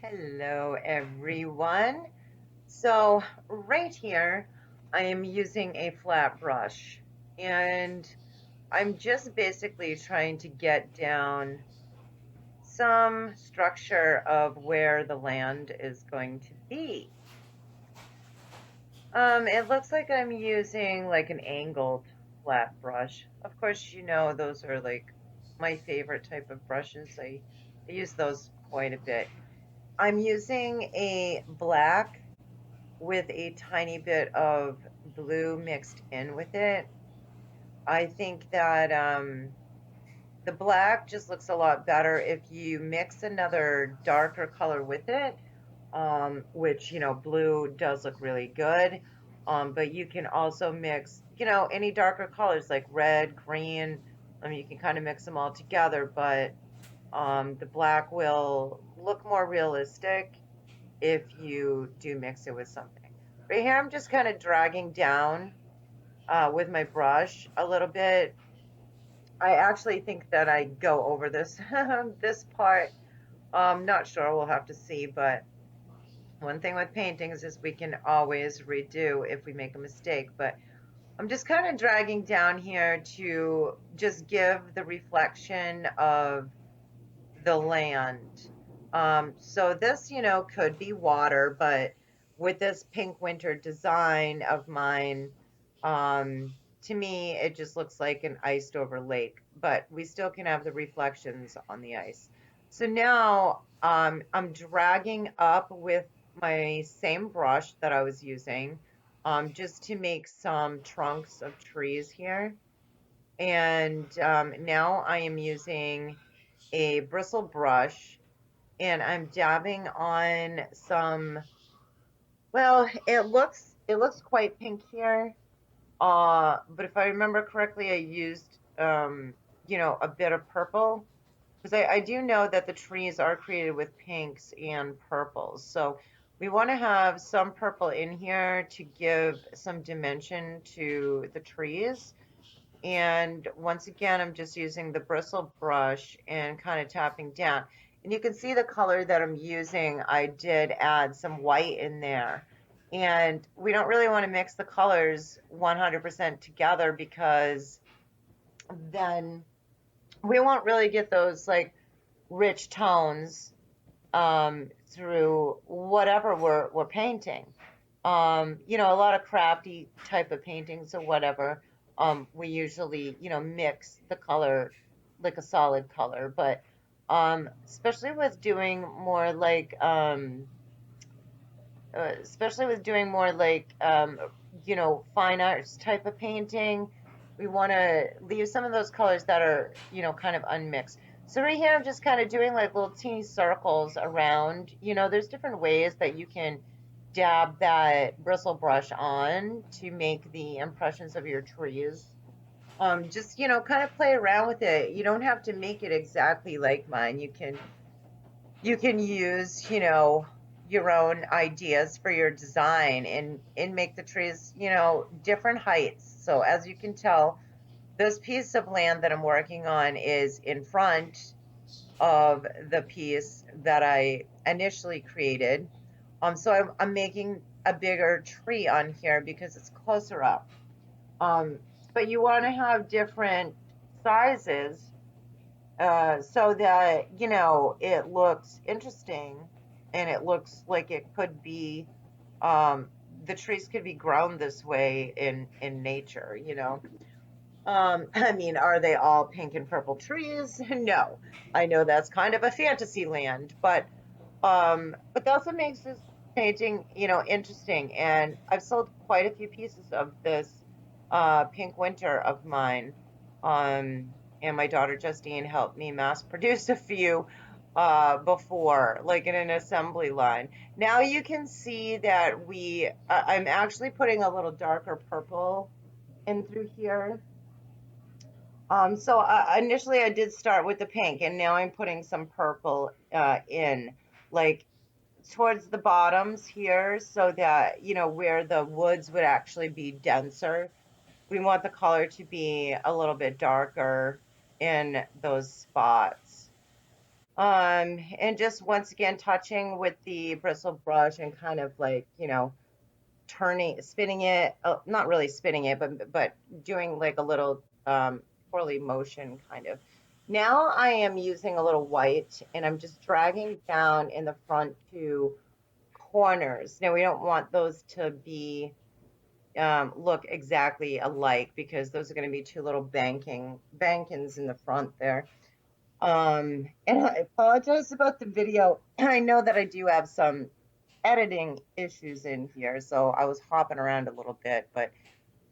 Hello, everyone. So, right here, I am using a flat brush, and I'm just basically trying to get down some structure of where the land is going to be. It looks like I'm using like an angled flat brush. Of course, those are like my favorite type of brushes. I use those quite a bit. I'm using a black with a tiny bit of blue mixed in with it. I think that the black just looks a lot better if you mix another darker color with it, which, blue does look really good. But you can also mix, any darker colors like red, green. You can kind of mix them all together, but the black will look more realistic if you do mix it with something. Right here, I'm just kind of dragging down with my brush a little bit. I actually think that I go over this this part. Not sure, we'll have to see, but one thing with paintings is we can always redo if we make a mistake. But I'm just kind of dragging down here to just give the reflection of the land. So this, could be water, but with this pink winter design of mine, um, to me, it just looks like an iced over lake, but we still can have the reflections on the ice. So now, I'm dragging up with my same brush that I was using, just to make some trunks of trees here. And now I am using a bristle brush and I'm dabbing on some, well, it looks quite pink here. But if I remember correctly, I used a bit of purple because I do know that the trees are created with pinks and purples. So we want to have some purple in here to give some dimension to the trees. And once again, I'm just using the bristle brush and kind of tapping down. And you can see the color that I'm using. I did add some white in there. And we don't really want to mix the colors 100% together because then we won't really get those like rich tones through whatever we're painting. A lot of crafty type of paintings or whatever, we usually, mix the color like a solid color. But especially with doing more like, fine arts type of painting, we want to leave some of those colors that are, kind of unmixed. So right here, I'm just kind of doing like little teeny circles around. There's different ways that you can dab that bristle brush on to make the impressions of your trees. Just, kind of play around with it. You don't have to make it exactly like mine. You can use, your own ideas for your design and make the trees, different heights. So as you can tell, this piece of land that I'm working on is in front of the piece that I initially created. So I'm making a bigger tree on here because it's closer up. Um, but you want to have different sizes so that it looks interesting and it looks like it could be um, the trees could be grown this way in nature. I mean, are they all pink and purple trees? No, I know that's kind of a fantasy land, but that's what makes this painting, interesting. And I've sold quite a few pieces of this pink winter of mine. And my daughter Justine helped me mass produce a few before, like in an assembly line. Now you can see that I'm actually putting a little darker purple in through here. So initially I did start with the pink, and now I'm putting some purple in, like towards the bottoms here, so that where the woods would actually be denser. We want the color to be a little bit darker in those spots. And just once again touching with the bristle brush and kind of like, turning, spinning it, not really spinning it, but doing like a little twirly motion kind of. Now I am using a little white and I'm just dragging down in the front two corners. Now we don't want those to be look exactly alike because those are going to be two little bankings in the front there. And I apologize about the video. I know that I do have some editing issues in here, so I was hopping around a little bit, but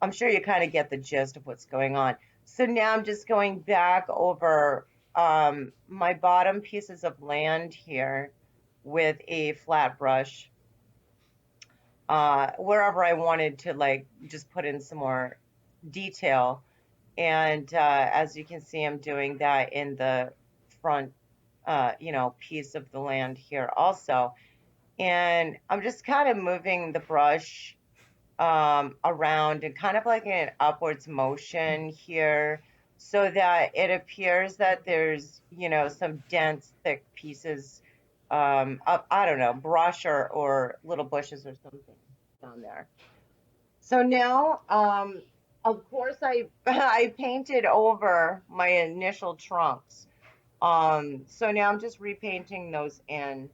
I'm sure you kind of get the gist of what's going on. So now I'm just going back over my bottom pieces of land here with a flat brush, wherever I wanted to like just put in some more detail. And as you can see, I'm doing that in the front, piece of the land here also. And I'm just kind of moving the brush around and kind of like in an upwards motion here so that it appears that there's, some dense, thick pieces of, I don't know, brush or little bushes or something down there. So now, of course, I I painted over my initial trunks. So now I'm just repainting those in.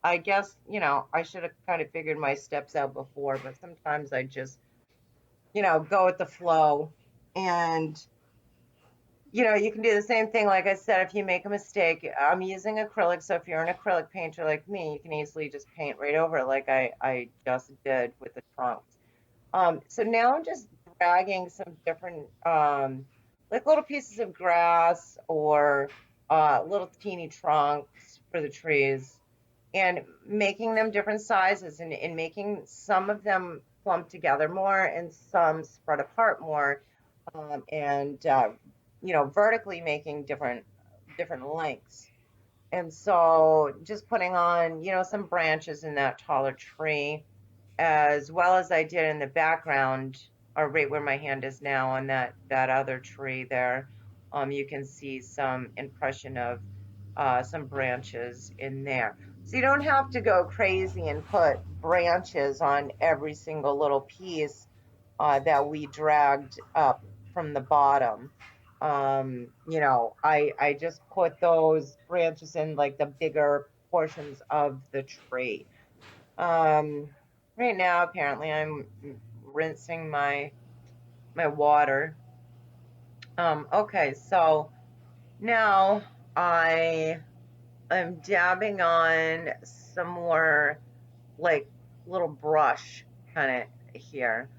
I guess, I should have kind of figured my steps out before, but sometimes I just, go with the flow. And, you can do the same thing. Like I said, if you make a mistake, I'm using acrylic. So if you're an acrylic painter like me, you can easily just paint right over it like I just did with the trunks. So now I'm just dragging some different, like little pieces of grass or little teeny trunks for the trees and making them different sizes and making some of them clump together more and some spread apart more, and vertically making different lengths. And so just putting on, some branches in that taller tree as well as I did in the background, or right where my hand is now on that other tree there. You can see some impression of some branches in there. So you don't have to go crazy and put branches on every single little piece that we dragged up from the bottom. I just put those branches in like the bigger portions of the tree. Um, right now, apparently, I'm rinsing my water. Okay, so now I am dabbing on some more like little brush kind of here.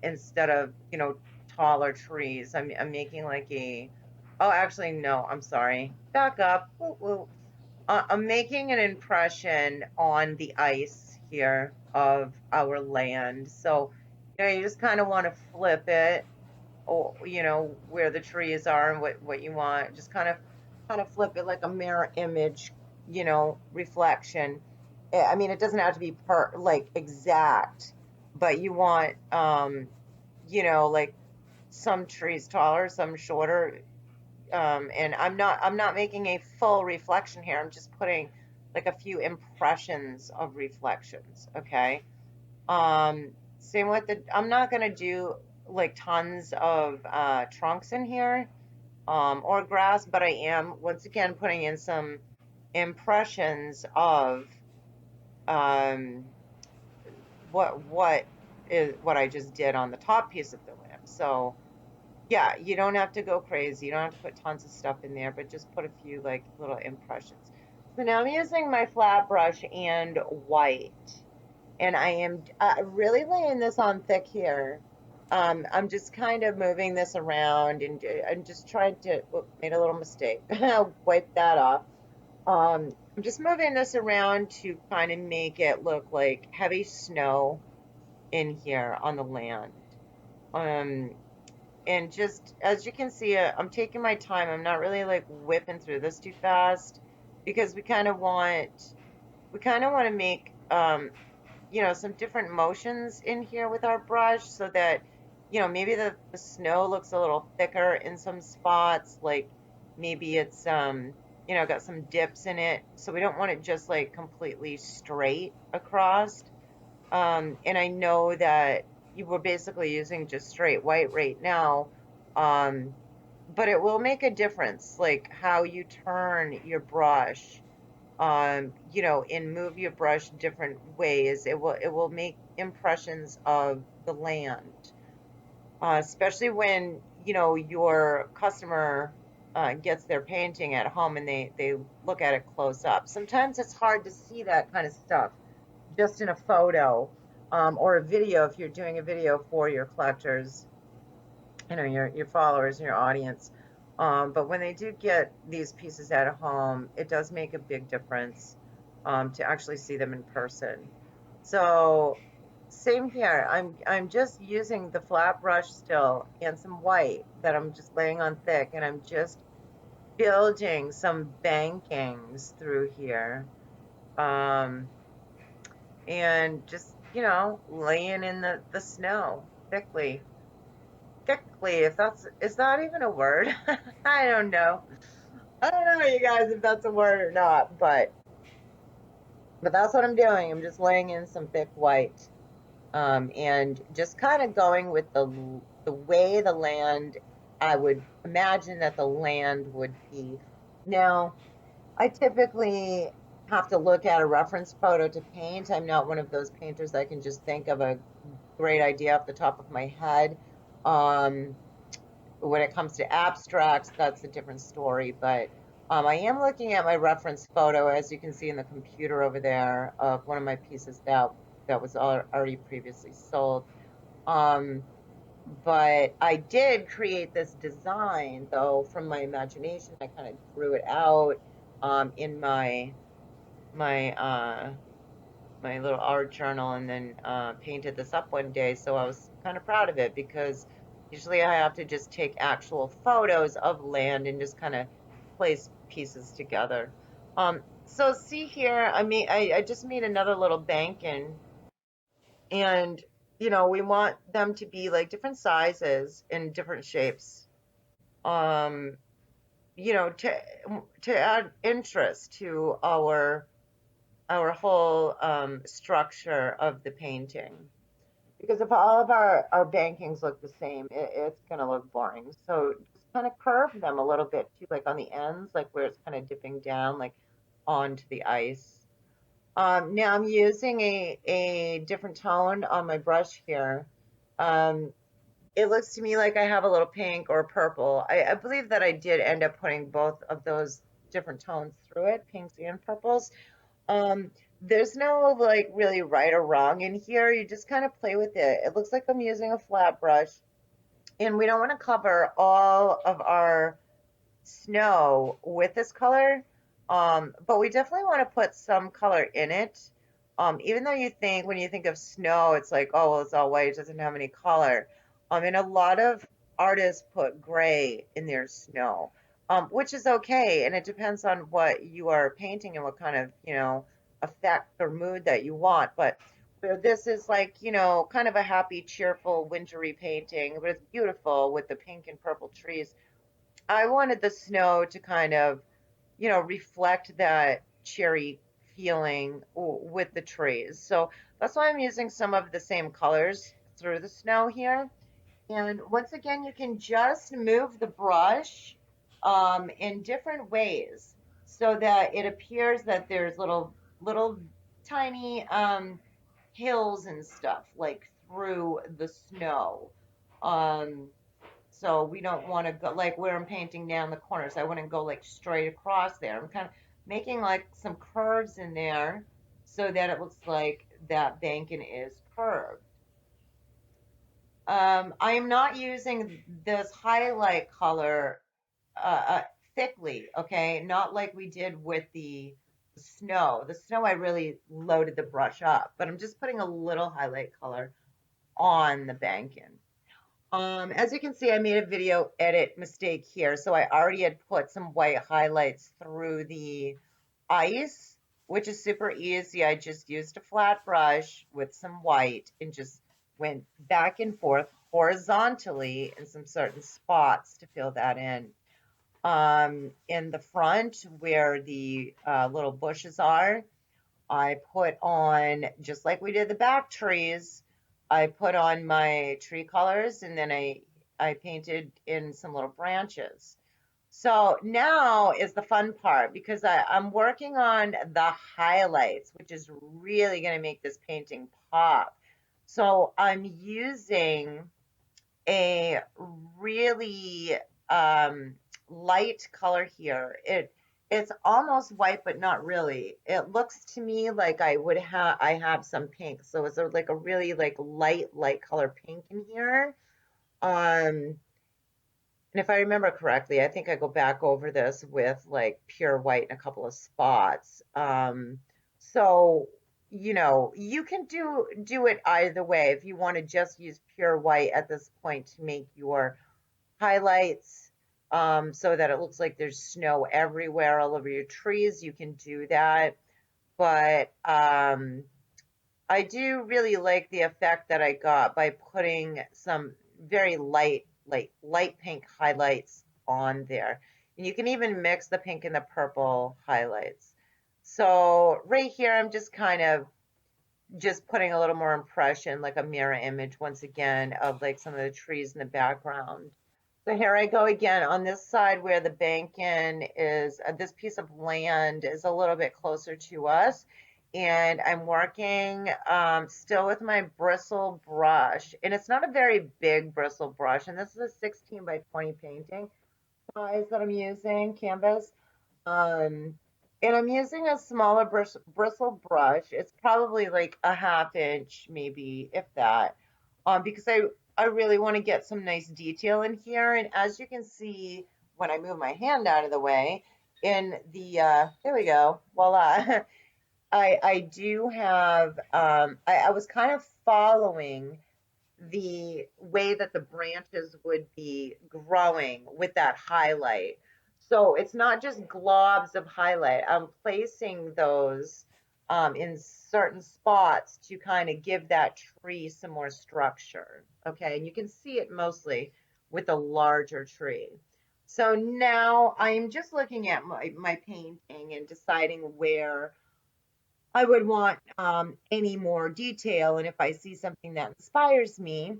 Instead of, taller trees. I'm making like oh, actually, no, I'm sorry. Back up. Woo, woo. I'm making an impression on the ice here of our land. So, you just kind of want to flip it, or where the trees are and what you want. Just kind of flip it like a mirror image, reflection. I mean, it doesn't have to be like exact, but you want like some trees taller, some shorter, and I'm not making a full reflection here. I'm just putting like a few impressions of reflections. Okay. Same with I'm not gonna do like tons of trunks in here, or grass, but I am once again putting in some impressions of um what I just did on the top piece of the limb. So yeah, you don't have to go crazy. You don't have to put tons of stuff in there, but just put a few like little impressions. So now I'm using my flat brush and white, and I am really laying this on thick here. I'm just kind of moving this around and I'm just trying to, made a little mistake. I'll wipe that off. I'm just moving this around to kind of make it look like heavy snow in here on the land. Um, and just as you can see, I'm taking my time. I'm not really like whipping through this too fast because we kind of want to make some different motions in here with our brush so that maybe the snow looks a little thicker in some spots, like maybe it's got some dips in it. So we don't want it just like completely straight across. And I know that you were basically using just straight white right now. Um, but it will make a difference, like how you turn your brush, and move your brush different ways. It will make impressions of the land, especially when your customer gets their painting at home and they look at it close up. Sometimes it's hard to see that kind of stuff just in a photo, or a video if you're doing a video for your collectors, your followers and your audience. But when they do get these pieces at home, it does make a big difference, to actually see them in person. So same here. I'm just using the flat brush still and some white that I'm just laying on thick, and I'm just building some bankings through here. Um, and just, laying in the snow thickly. Thickly, if that's, is that even a word? I don't know. I don't know, you guys, if that's a word or not, but that's what I'm doing. I'm just laying in some thick white, and just kind of going with the way the land, I would imagine that the land would be. Now, I typically have to look at a reference photo to paint. I'm not one of those painters that can just think of a great idea off the top of my head. Um, when it comes to abstracts, that's a different story. But I am looking at my reference photo, as you can see in the computer over there, of one of my pieces that was already previously sold. Um, but I did create this design though from my imagination. I kind of drew it out, in my my little art journal, and then painted this up one day. So I was kind of proud of it, because usually I have to just take actual photos of land and just kind of place pieces together. So see here, I just made another little bankin, and we want them to be like different sizes and different shapes. Um, to add interest to our whole structure of the painting. Because if all of our bankings look the same, it's going to look boring. So just kind of curve them a little bit too, like on the ends, like where it's kind of dipping down, like onto the ice. Now I'm using a different tone on my brush here. Um, it looks to me like I have a little pink or purple. I believe that I did end up putting both of those different tones through it, pinks and purples. Um, there's no like really right or wrong in here. You just kind of play with it. It looks like I'm using a flat brush, and we don't want to cover all of our snow with this color. But we definitely want to put some color in it. Even though when you think of snow, it's like, oh, well, it's all white, it doesn't have any color. And a lot of artists put gray in their snow, which is okay. And it depends on what you are painting and what kind of, effect or mood that you want. But where this is like, kind of a happy, cheerful, wintry painting, but it's beautiful with the pink and purple trees. I wanted the snow to kind of, reflect that cherry feeling with the trees. So that's why I'm using some of the same colors through the snow here. And once again, you can just move the brush, in different ways, so that it appears that there's little tiny, hills and stuff like through the snow. Um, so we don't want to go like where I'm painting down the corners. I wouldn't go like straight across there. I'm kind of making like some curves in there so that it looks like that banking is curved. I am not using this highlight color thickly, okay? Not like we did with the snow. The snow, I really loaded the brush up, but I'm just putting a little highlight color on the banking. As you can see, I made a video edit mistake here. So I already had put some white highlights through the ice, which is super easy. I just used a flat brush with some white and just went back and forth horizontally in some certain spots to fill that in. in the front where the little bushes are. I put on, just like we did the back trees, I put on my tree colors and then I painted in some little branches. So now is the fun part because I'm working on the highlights, which is really going to make this painting pop. So I'm using a really um, light color here. It's almost white, but not really. It looks to me like I have some pink. So it's like a really like light color pink in here. Um, and if I remember correctly, I think I go back over this with like pure white and a couple of spots. So you can do it either way if you want to just use pure white at this point to make your highlights, so that it looks like there's snow everywhere, all over your trees. You can do that, but I do really like the effect that I got by putting some very light pink highlights on there. And you can even mix the pink and the purple highlights. So right here, I'm just kind of just putting a little more impression, like a mirror image once again of like some of the trees in the background. So here I go again on this side where the bank-in is, this piece of land is a little bit closer to us. And I'm working still with my bristle brush. And it's not a very big bristle brush. And this is a 16 by 20 painting size that I'm using, canvas. Um, and I'm using a smaller bristle brush. It's probably like a half inch, maybe, if that, because I really want to get some nice detail in here. And as you can see, when I move my hand out of the way, in the there we go, voila. I do have I was kind of following the way that the branches would be growing with that highlight. So it's not just globs of highlight. I'm placing those in certain spots to kind of give that tree some more structure. Okay, and you can see it mostly with a larger tree. So now I'm just looking at my painting and deciding where I would want any more detail. And if I see something that inspires me,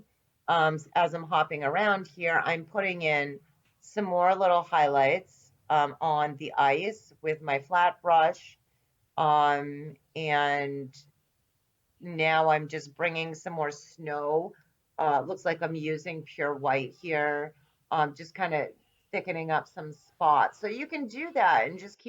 as I'm hopping around here, I'm putting in some more little highlights on the ice with my flat brush. And now I'm just bringing some more snow. Looks like I'm using pure white here, just kind of thickening up some spots. So you can do that and just keep